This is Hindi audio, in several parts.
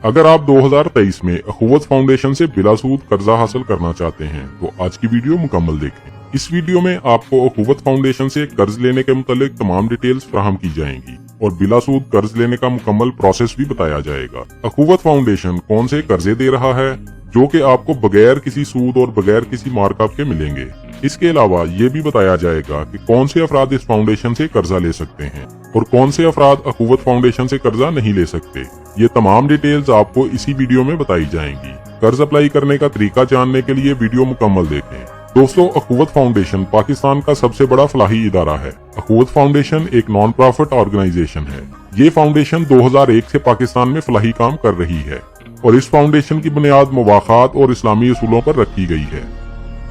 अगर आप 2023 में अखुवत फाउंडेशन से बिला सूद कर्जा हासिल करना चाहते हैं तो आज की वीडियो मुकम्मल देखें। इस वीडियो में आपको अखुवत फाउंडेशन से कर्ज लेने के मुतालिक तमाम डिटेल्स फराहम की जाएंगी और बिला सूद कर्ज लेने का मुकम्मल प्रोसेस भी बताया जाएगा। अखुवत फाउंडेशन कौन से कर्जे दे रहा है जो कि आपको बगैर किसी सूद और बगैर किसी मार्कअप के मिलेंगे। इसके अलावा ये भी बताया जाएगा कि कौन से अफराद इस फाउंडेशन से कर्जा ले सकते हैं और कौन से अफराद अखुवत फाउंडेशन से कर्जा नहीं ले सकते। ये तमाम डिटेल्स आपको इसी वीडियो में बताई जाएंगी। कर्ज अप्लाई करने का तरीका जानने के लिए वीडियो मुकम्मल देखें। दोस्तों, अखुवत फाउंडेशन पाकिस्तान का सबसे बड़ा फलाही इदारा है। अखुवत फाउंडेशन एक नॉन प्रॉफिट ऑर्गेनाइजेशन है। ये फाउंडेशन 2001 से पाकिस्तान में फलाही काम कर रही है और इस फाउंडेशन की बुनियाद मुवाखात और इस्लामी उसूलों पर रखी गई है।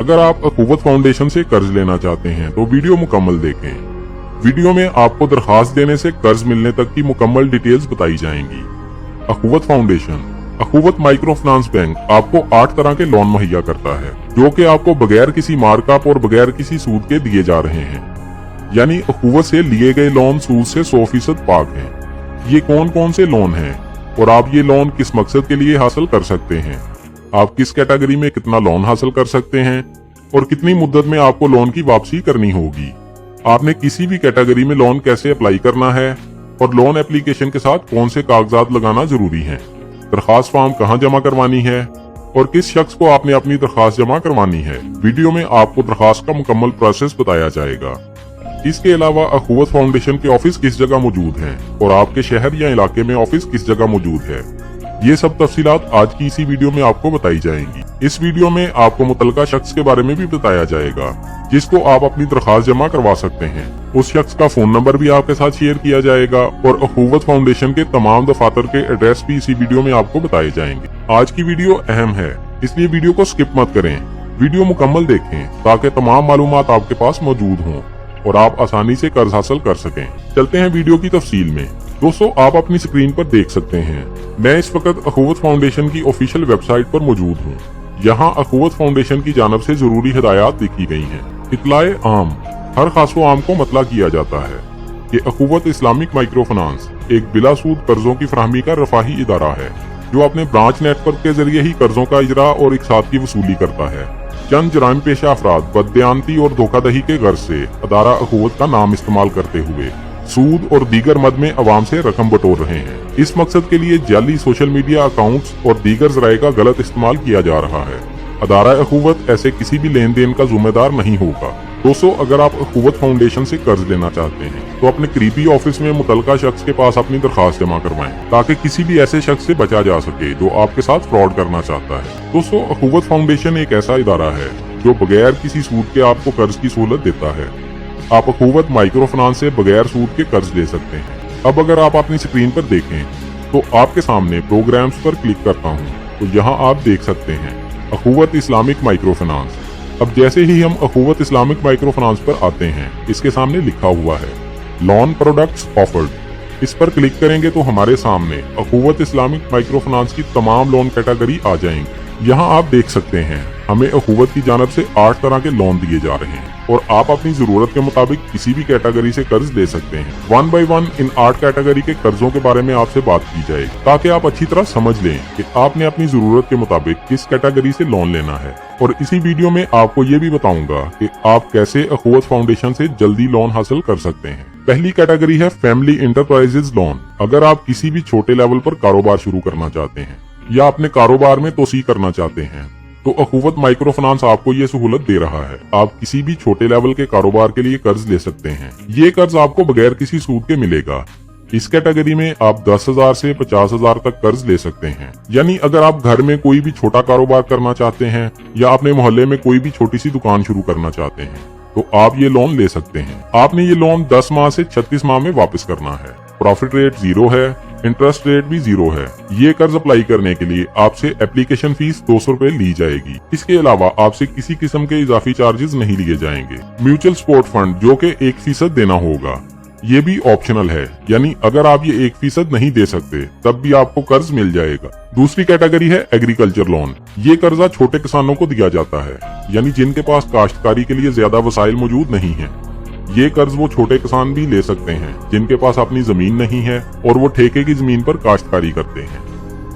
अगर आप अखुवत फाउंडेशन से कर्ज लेना चाहते हैं तो वीडियो मुकम्मल देखें। वीडियो में आपको दरखास्त देने से कर्ज मिलने तक की मुकम्मल डिटेल्स बताई जाएंगी। अखुवत फाउंडेशन अखुवत माइक्रो फाइनेंस बैंक आपको 8 तरह के लोन मुहैया करता है जो कि आपको बगैर किसी मार्कअप और बगैर किसी सूद के दिए जा रहे हैं। यानी अखुवत से लिए गए लोन सूद से 100% पाक हैं। ये कौन कौन से लोन हैं और आप ये लोन किस मकसद के लिए हासिल कर सकते हैं, आप किस कैटेगरी में कितना लोन हासिल कर सकते हैं और कितनी मुद्दत में आपको लोन की वापसी करनी होगी, आपने किसी भी कैटेगरी में लोन कैसे अप्लाई करना है और लोन एप्लीकेशन के साथ कौन से कागजात लगाना जरूरी हैं, दरखास्त फॉर्म कहां जमा करवानी है और किस शख्स को आपने अपनी दरखास्त जमा करवानी है। वीडियो में आपको दरखास्त का मुकम्मल प्रोसेस बताया जाएगा। इसके अलावा अखुवत फाउंडेशन के ऑफिस किस जगह मौजूद हैं और आपके शहर या इलाके में ऑफिस किस जगह मौजूद है, ये सब तफसीलात आज की इसी वीडियो में आपको बताई जाएंगी। इस वीडियो में आपको मुतलका शख्स के बारे में भी बताया जाएगा जिसको आप अपनी दरखास्त जमा करवा सकते हैं। उस शख्स का फोन नंबर भी आपके साथ शेयर किया जाएगा और अखुवत फाउंडेशन के तमाम दफातर के एड्रेस भी इसी वीडियो में आपको बताए जाएंगे। आज की वीडियो अहम है, इसलिए वीडियो को स्किप मत करें। वीडियो मुकम्मल देखें ताकि तमाम मालूमात आपके पास मौजूद हों और आप आसानी से कर्ज हासिल कर सकें। चलते हैं वीडियो की तफसील में। दोस्तों, आप अपनी स्क्रीन पर देख सकते हैं मैं इस वक्त अखुवत फाउंडेशन की ऑफिशियल वेबसाइट पर मौजूद हूँ। यहाँ अखुवत फाउंडेशन की जानब से जरूरी हिदायत लिखी गई हैं। इतलाए आम हर खासो आम को मतला किया जाता है कि अखुवत इस्लामिक माइक्रो फाइनेंस एक बिला सूद कर्जों की फराहमी का रफाही इदारा है जो अपने ब्रांच नेटवर्क के जरिए ही कर्जों का इजरा और इकसाद की वसूली करता है। चंद जराइम पेशा अफराद बददयानती और धोखादही के गर्ज से अदारा अखुवत का नाम इस्तेमाल करते हुए सूद और दीगर मद में अवाम से रकम बटोर रहे हैं। इस मकसद के लिए जाली सोशल मीडिया अकाउंट्स और दीगर जराये का गलत इस्तेमाल किया जा रहा है। अदारा अखुवत ऐसे किसी भी लेन देन का जिम्मेदार नहीं होगा। दोस्तों, अगर आप अखुवत फाउंडेशन से कर्ज लेना चाहते हैं तो अपने करीबी ऑफिस में मुतलका शख्स के पास अपनी दरखास्त जमा करवाएं ताकि किसी भी ऐसे शख्स से बचा जा सके जो आपके साथ फ्रॉड करना चाहता है। दोस्तों, अखुवत फाउंडेशन एक ऐसा इदारा है जो बगैर किसी सूद के आपको कर्ज की सहूलत देता है। आप अखुवत माइक्रो फाइनेंस से बगैर सूद के कर्ज ले सकते हैं। अब अगर आप अपनी स्क्रीन पर देखें तो आपके सामने प्रोग्राम्स पर क्लिक करता हूं तो यहाँ आप देख सकते हैं अखुवत इस्लामिक माइक्रो फाइनेंस। अब जैसे ही हम अखुवत इस्लामिक माइक्रो फाइनेंस पर आते हैं, इसके सामने लिखा हुआ है लोन प्रोडक्ट्स ऑफर्ड। इस पर क्लिक करेंगे तो हमारे सामने अखुवत इस्लामिक माइक्रो फाइनेंस की तमाम लोन कैटेगरी आ जाएंगी। यहाँ आप देख सकते हैं हमें अखुवत की जानब से 8 तरह के लोन दिए जा रहे हैं और आप अपनी जरूरत के मुताबिक किसी भी कैटेगरी से कर्ज ले सकते हैं। 1 बाय 1 इन 8 कैटेगरी के कर्जों के बारे में आपसे बात की जाएगी ताकि आप अच्छी तरह समझ लें कि आपने अपनी जरूरत के मुताबिक किस कैटेगरी से लोन लेना है। और इसी वीडियो में आपको ये भी बताऊंगा कि आप कैसे अखुवत फाउंडेशन से जल्दी लोन हासिल कर सकते हैं। पहली कैटेगरी है फैमिली इंटरप्राइजेज लोन। अगर आप किसी भी छोटे लेवल पर कारोबार शुरू करना चाहते हैं या अपने कारोबार में तोसी करना चाहते हैं तो अखुवत माइक्रो फाइनेंस आपको ये सहूलत दे रहा है। आप किसी भी छोटे लेवल के कारोबार के लिए कर्ज ले सकते हैं। ये कर्ज आपको बगैर किसी सूद के मिलेगा। इस कैटेगरी में आप 10,000 से 50,000 तक कर्ज ले सकते हैं। यानी अगर आप घर में कोई भी छोटा कारोबार करना चाहते हैं या अपने मोहल्ले में कोई भी छोटी सी दुकान शुरू करना चाहते हैं तो आप ये लोन ले सकते हैं। आपने ये लोन 10 माह से 36 माह में वापस करना है। प्रॉफिट रेट 0 है, इंटरेस्ट रेट भी 0 है। ये कर्ज अप्लाई करने के लिए आपसे एप्लीकेशन फीस 200 रुपए ली जाएगी। इसके अलावा आपसे किसी किस्म के इजाफी चार्जेस नहीं लिए जाएंगे। म्यूचुअल सपोर्ट फंड जो कि 1% देना होगा, ये भी ऑप्शनल है। यानी अगर आप ये 1% नहीं दे सकते तब भी आपको कर्ज मिल जाएगा। दूसरी कैटेगरी है एग्रीकल्चर लोन। ये कर्जा छोटे किसानों को दिया जाता है, यानी जिनके पास काश्तकारी के लिए ज्यादा वसाइल मौजूद नहीं है। ये कर्ज वो छोटे किसान भी ले सकते हैं जिनके पास अपनी जमीन नहीं है और वो ठेके की जमीन पर काश्तकारी करते हैं।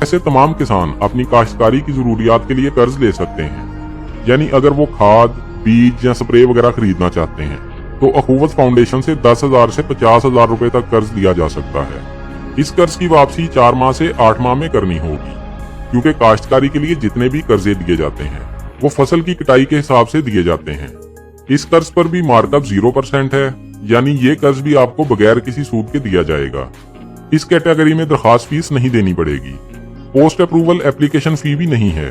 ऐसे तमाम किसान अपनी काश्तकारी की जरूरियात के लिए कर्ज ले सकते हैं। यानी अगर वो खाद, बीज या स्प्रे वगैरह खरीदना चाहते हैं तो अखुवत फाउंडेशन से 10,000 से 50,000 रुपए तक कर्ज लिया जा सकता है। इस कर्ज की वापसी 4 माह से 8 माह में करनी होगी, क्योंकि काश्तकारी के लिए जितने भी कर्जे दिए जाते हैं वो फसल की कटाई के हिसाब से दिए जाते हैं। इस कर्ज पर भी मार्कअप 0% है, यानी ये कर्ज भी आपको बगैर किसी सूद के दिया जाएगा। इस कैटेगरी में दरखास्त फीस नहीं देनी पड़ेगी। पोस्ट अप्रूवल एप्लीकेशन फी भी नहीं है,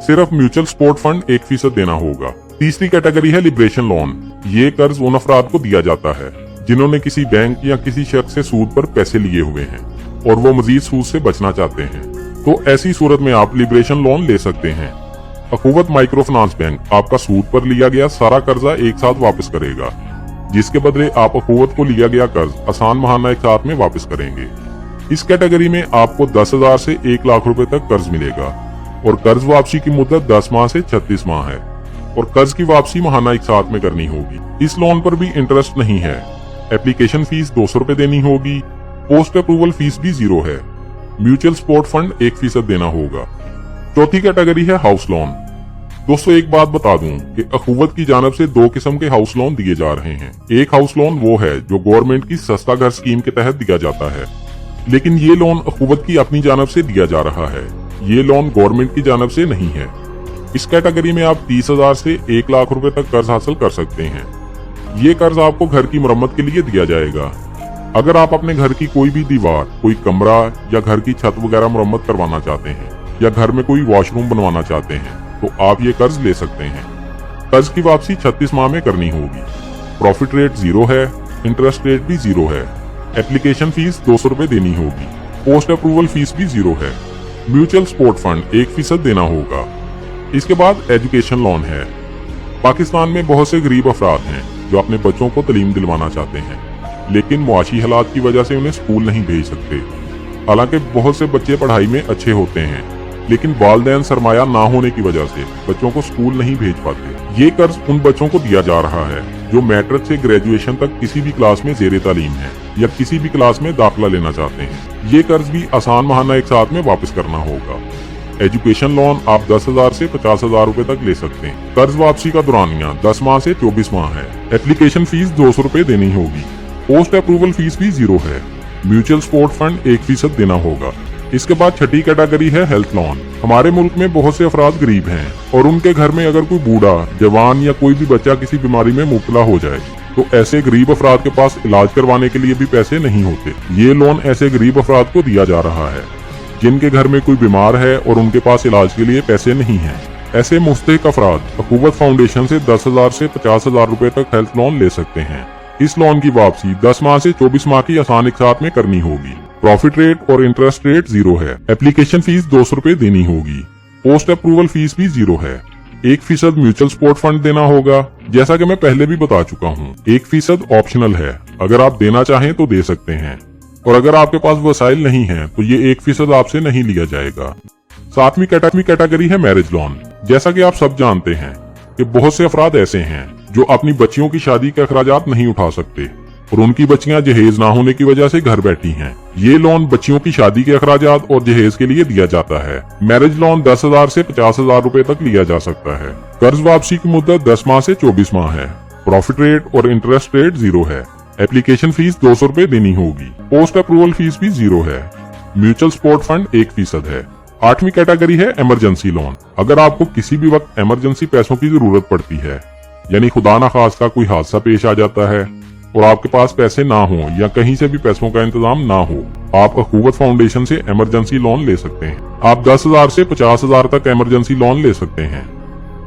सिर्फ म्यूचुअल सपोर्ट फंड 1% देना होगा। तीसरी कैटेगरी है लिबरेशन लोन। ये कर्ज उन अफराद को दिया जाता है जिन्होंने किसी बैंक या किसी शख्स से सूद पर पैसे लिए हुए हैं और वो मजीद सूद से बचना चाहते हैं, तो ऐसी सूरत में आप लिबरेशन लोन ले सकते हैं। अखुवत माइक्रो फाइनेंस बैंक आपका सूद पर लिया गया सारा कर्जा एक साथ वापस करेगा, जिसके बदले आप अखुवत को लिया गया कर्ज आसान महाना एक साथ में वापस करेंगे। इस कैटेगरी में आपको 10,000 से 1 लाख रुपए तक कर्ज मिलेगा और कर्ज वापसी की मुद्दत 10 माह से 36 माह है और कर्ज की वापसी महाना एक साथ में करनी होगी। इस लोन पर भी इंटरेस्ट नहीं है। एप्लीकेशन फीस 200 रुपए देनी होगी। पोस्ट अप्रूवल फीस भी 0 है। म्यूचुअल सपोर्ट फंड 1% देना होगा। चौथी कैटेगरी है हाउस लोन। दोस्तों एक बात बता दूं कि अखुवत की जानब से 2 किस्म के हाउस लोन दिए जा रहे हैं। एक हाउस लोन वो है जो गवर्नमेंट की सस्ता घर स्कीम के तहत दिया जाता है, लेकिन ये लोन अखुवत की अपनी जानब से दिया जा रहा है। ये लोन गवर्नमेंट की जानब से नहीं है। इस कैटेगरी में आप 30,000 से 1 लाख रुपए तक कर्ज हासिल कर सकते हैं। ये कर्ज आपको घर की मरम्मत के लिए दिया जाएगा। अगर आप अपने घर की कोई भी दीवार, कोई कमरा या घर की छत वगैरह मरम्मत करवाना चाहते हैं या घर में कोई वॉशरूम बनवाना चाहते हैं तो आप ये कर्ज ले सकते हैं। कर्ज की वापसी 36 माह में करनी होगी। प्रॉफिट रेट 0 है। इंटरेस्ट रेट भी 0 है। एप्लीकेशन फीस 200 रुपए देनी होगी। पोस्ट अप्रूवल फीस भी 0 है। म्यूचुअल सपोर्ट फंड 1% देना होगा। इसके बाद एजुकेशन लोन है। पाकिस्तान में बहुत से गरीब अफराद हैं जो अपने बच्चों को तालीम दिलवाना चाहते हैं, लेकिन मुआशी हालात की वजह से उन्हें स्कूल नहीं भेज सकते। हालांकि बहुत से बच्चे पढ़ाई में अच्छे होते हैं, लेकिन वालिदैन सरमाया ना होने की वजह से बच्चों को स्कूल नहीं भेज पाते। ये कर्ज उन बच्चों को दिया जा रहा है जो मैट्रिक से ग्रेजुएशन तक किसी भी क्लास में जेरे तालीम है या किसी भी क्लास में दाखिला लेना चाहते हैं। ये कर्ज भी आसान महाना एक साथ में वापस करना होगा। एजुकेशन लोन आप 10,000 से 50,000 रुपए तक ले सकते हैं। कर्ज वापसी का दुरानिया 10 माह से 24 माह है। एप्लीकेशन फीस 200 रुपए देनी होगी। पोस्ट अप्रूवल फीस भी 0 है। म्यूचुअल सपोर्ट फंड 1% देना होगा। इसके बाद छठी कैटेगरी है हेल्थ लोन। हमारे मुल्क में बहुत से अफराद गरीब हैं और उनके घर में अगर कोई बूढ़ा, जवान या कोई भी बच्चा किसी बीमारी में मुब्तला हो जाए तो ऐसे गरीब अफराद के पास इलाज करवाने के लिए भी पैसे नहीं होते। ये लोन ऐसे गरीब अफराद को दिया जा रहा है जिनके घर में कोई बीमार है और उनके पास इलाज के लिए पैसे नहीं हैं। ऐसे मुस्तहिक अफराद अखुवत फाउंडेशन से 10,000 से 50,000 रुपए तक हेल्थ लोन ले सकते हैं। इस लोन की वापसी 10 माह से 24 माह की आसान एक साथ में करनी होगी। प्रॉफिट रेट और इंटरेस्ट रेट 0 है। एप्लीकेशन फीस 200 रुपए देनी होगी। पोस्ट अप्रूवल फीस भी 0 है। 1% म्यूचुअल सपोर्ट फंड देना होगा। जैसा कि मैं पहले भी बता चुका हूँ, 1% ऑप्शनल है। अगर आप देना चाहें तो दे सकते हैं और अगर आपके पास वसाइल नहीं है तो ये 1% आपसे नहीं लिया जाएगा। 7वीं कैटेगरी है मैरिज लोन। जैसा कि आप सब जानते हैं कि बहुत से अफराद ऐसे हैं जो अपनी बच्चियों की शादी के अखराजात नहीं उठा सकते और उनकी बच्चियां जहेज ना होने की वजह से घर बैठी हैं। ये लोन बच्चियों की शादी के अखराजात और जहेज के लिए दिया जाता है। मैरिज लोन 10,000 से 50,000 रुपए तक लिया जा सकता है। कर्ज वापसी की मुद्दत 10 माह से 24 माह है। प्रॉफिट रेट और इंटरेस्ट रेट 0 है। एप्लीकेशन फीस 200 रुपए देनी होगी। पोस्ट अप्रूवल फीस भी 0 है। म्यूचुअल सपोर्ट फंड 1% है। 8वीं कैटेगरी है इमरजेंसी लोन। अगर आपको किसी भी वक्त इमरजेंसी पैसों की जरूरत पड़ती है, यानी खुदा ना खास्ता कोई हादसा पेश आ जाता है और आपके पास पैसे ना हो या कहीं से भी पैसों का इंतजाम ना हो, आप अखुवत फाउंडेशन से इमरजेंसी लोन ले सकते हैं। आप 10,000 से 50,000 तक इमरजेंसी लोन ले सकते हैं।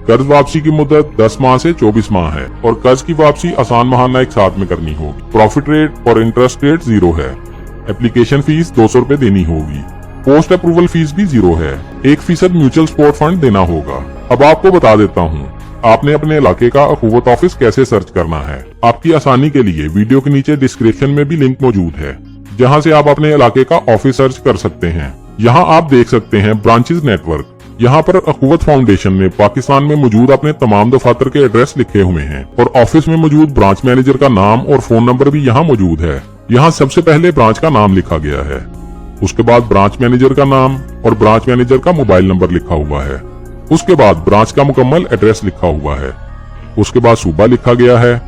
कर्ज वापसी की मुद्दत 10 माह से 24 माह है और कर्ज की वापसी आसान महाना एक साथ में करनी होगी। प्रॉफिट रेट और इंटरेस्ट रेट 0 है। एप्लीकेशन फीस 200 रुपए देनी होगी। पोस्ट अप्रूवल फीस भी 0 है। 1% म्यूचुअल सपोर्ट फंड देना होगा। अब आपको बता देता हूँ आपने अपने इलाके का अखुवत ऑफिस कैसे सर्च करना है। आपकी आसानी के लिए वीडियो के नीचे डिस्क्रिप्शन में भी लिंक मौजूद है, जहां से आप अपने इलाके का ऑफिस सर्च कर सकते हैं। यहां आप देख सकते हैं ब्रांचेस नेटवर्क। यहाँ पर अखुवत फाउंडेशन ने पाकिस्तान में मौजूद अपने तमाम दफातर के एड्रेस लिखे हुए हैं और ऑफिस में मौजूद ब्रांच मैनेजर का नाम और फोन नंबर भी यहाँ मौजूद है। यहाँ सबसे पहले ब्रांच का नाम लिखा गया है। उसके बाद ब्रांच मैनेजर का नाम और ब्रांच मैनेजर का मोबाइल नंबर लिखा हुआ है। उसके बाद ब्रांच का मुकम्मल एड्रेस लिखा हुआ है। उसके बाद सूबा लिखा गया है।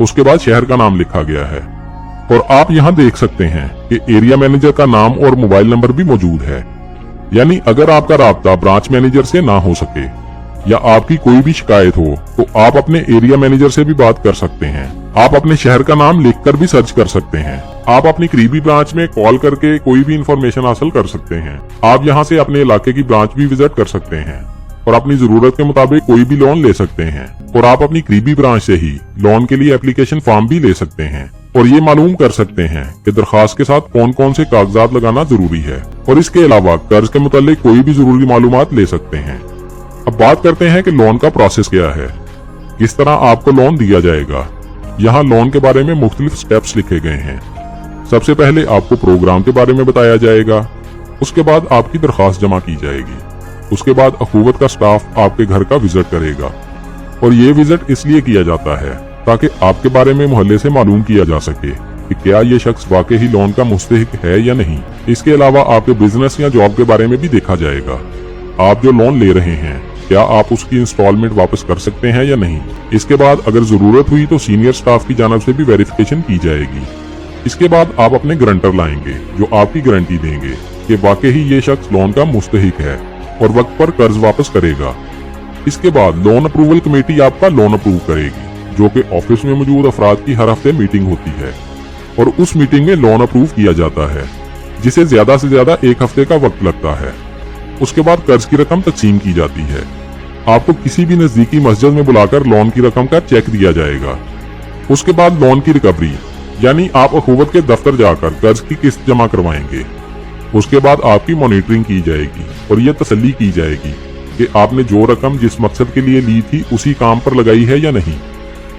उसके बाद शहर का नाम लिखा गया है। और आप यहाँ देख सकते हैं कि एरिया मैनेजर का नाम और मोबाइल नंबर भी मौजूद है। यानी अगर आपका राब्ता ब्रांच मैनेजर से ना हो सके या आपकी कोई भी शिकायत हो तो आप अपने एरिया मैनेजर से भी बात कर सकते हैं। आप अपने शहर का नाम लिखकर भी सर्च कर सकते हैं। आप अपनी करीबी ब्रांच में कॉल करके कोई भी इंफॉर्मेशन हासिल कर सकते हैं। आप यहाँ से अपने इलाके की ब्रांच भी विजिट कर सकते हैं और अपनी जरूरत के मुताबिक कोई भी लोन ले सकते हैं। और आप अपनी करीबी ब्रांच से ही लोन के लिए एप्लीकेशन फॉर्म भी ले सकते हैं और ये मालूम कर सकते हैं कि दरखास्त के साथ कौन कौन से कागजात लगाना जरूरी है। और इसके अलावा कर्ज के मुतालिक कोई भी जरूरी मालूमात ले सकते हैं। अब बात करते हैं कि लोन का प्रोसेस क्या है, किस तरह आपको लोन दिया जाएगा। यहाँ लोन के बारे में मुख्तलिफ स्टेप्स लिखे गए हैं। सबसे पहले आपको प्रोग्राम के बारे में बताया जाएगा। उसके बाद आपकी दरखास्त जमा की जाएगी। उसके बाद अखूवत का स्टाफ आपके घर का विजिट करेगा और ये विजिट इसलिए किया जाता है ताकि आपके बारे में मोहल्ले से मालूम किया जा सके कि क्या ये शख्स वाकई ही लोन का मुस्तहिक है या नहीं। इसके अलावा आपके बिजनेस या जॉब के बारे में भी देखा जाएगा। आप जो लोन ले रहे हैं क्या आप उसकी इंस्टॉलमेंट वापस कर सकते हैं या नहीं। इसके बाद अगर जरूरत हुई तो सीनियर स्टाफ की जानिब से भी वेरिफिकेशन की जाएगी। इसके बाद आप अपने गारंटर लाएंगे जो आपकी गारंटी देंगे कि वाकई ही ये शख्स लोन का मुस्तहिक है और वक्त पर कर्ज वापस करेगा। इसके बाद लोन अप्रूवल कमेटी आपका लोन अप्रूव करेगी जो कि ऑफिस में मौजूद अफराद की हर हफ्ते मीटिंग होती है और उस मीटिंग में लोन अप्रूव किया जाता है जिसे ज्यादा से ज्यादा 1 हफ्ते का वक्त लगता है। उसके बाद कर्ज की रकम तकसीम की जाती है। आपको किसी भी नजदीकी मस्जिद में बुलाकर लोन की रकम का चेक दिया जाएगा। उसके बाद लोन की रिकवरी यानी आप अखूवत के दफ्तर जाकर कर्ज की किस्त जमा करवाएंगे। उसके बाद आपकी मॉनिटरिंग की जाएगी और यह तसल्ली की जाएगी कि आपने जो रकम जिस मकसद के लिए ली थी उसी काम पर लगाई है या नहीं।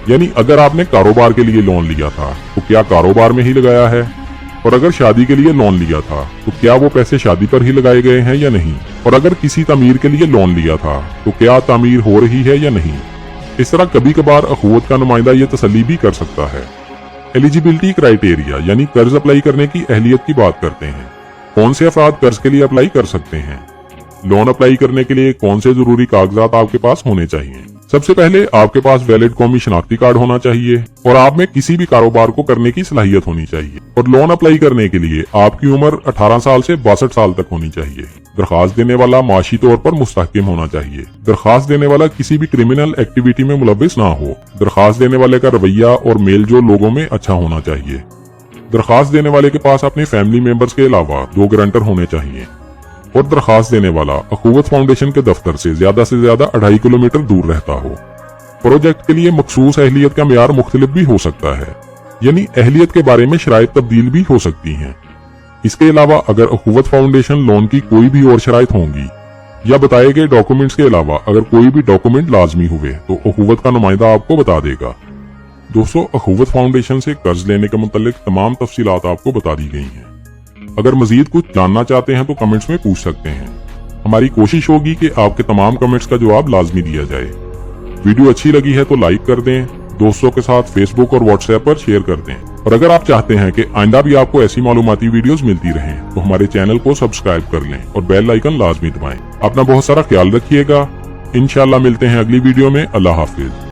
यानी अगर आपने कारोबार के लिए लोन लिया था तो क्या कारोबार में ही लगाया है, और अगर शादी के लिए लोन लिया था तो क्या वो पैसे शादी पर ही लगाए गए हैं या नहीं, और अगर किसी तामीर के लिए लोन लिया था तो क्या तामीर हो रही है या नहीं। इस तरह कभी कभार अखूवत का नुमाइंदा ये तसल्ली भी कर सकता है। एलिजिबिलिटी क्राइटेरिया यानी कर्ज अप्लाई करने की अहलियत की बात करते हैं। कौन से अफराद कर्ज के लिए अप्लाई कर सकते हैं। लोन अप्लाई करने के लिए कौन से जरूरी कागजात आपके पास होने चाहिए। सबसे पहले आपके पास वैलिड कौमी शनाख्ती कार्ड होना चाहिए और आप में किसी भी कारोबार को करने की सलाहियत होनी चाहिए। और लोन अप्लाई करने के लिए आपकी उम्र 18 साल से 62 साल तक होनी चाहिए। दरखास्त देने वाला माशी तौर पर मुस्तहकिम होना चाहिए। दरखास्त देने वाला किसी भी क्रिमिनल एक्टिविटी में मुलव्विस ना हो। दरखास्त देने वाले का रवैया और मेल जोल लोगों में अच्छा होना चाहिए। दरखास्त देने वाले के पास अपने फैमिली मेंबर्स के अलावा 2 गारंटर होने चाहिए और दरखास्त देने वाला अखूवत फाउंडेशन के दफ्तर से ज्यादा 2.5 किलोमीटर दूर रहता हो। प्रोजेक्ट के लिए मखसूस अहलियत का मेयार मुख्तलिफ भी हो सकता है, यानी अहलियत के बारे में शराइत तब्दील भी हो सकती हैं। इसके अलावा अगर अखूवत फाउंडेशन लोन की कोई भी और शराइत होंगी या बताए गए डॉक्यूमेंट्स के अलावा अगर कोई भी डॉक्यूमेंट लाजमी हुए तो अखूवत का नुमाइंदा आपको बता देगा। दोस्तों, अखूवत फाउंडेशन से कर्ज लेने के मुतालिक तमाम तफसीलात आपको बता दी गई हैं। अगर मजीद कुछ जानना चाहते हैं तो कमेंट्स में पूछ सकते हैं। हमारी कोशिश होगी कि आपके तमाम कमेंट्स का जवाब लाजमी दिया जाए। वीडियो अच्छी लगी है तो लाइक कर दें, दोस्तों के साथ फेसबुक और व्हाट्सएप पर शेयर कर दें। और अगर आप चाहते हैं कि आइंदा भी आपको ऐसी मालूमाती वीडियोस मिलती रहें तो हमारे चैनल को सब्सक्राइब कर लें और बेल आइकन लाजमी दबाएं। अपना बहुत सारा ख्याल रखिएगा। इंशाल्लाह मिलते हैं अगली वीडियो में। अल्लाह हाफिज।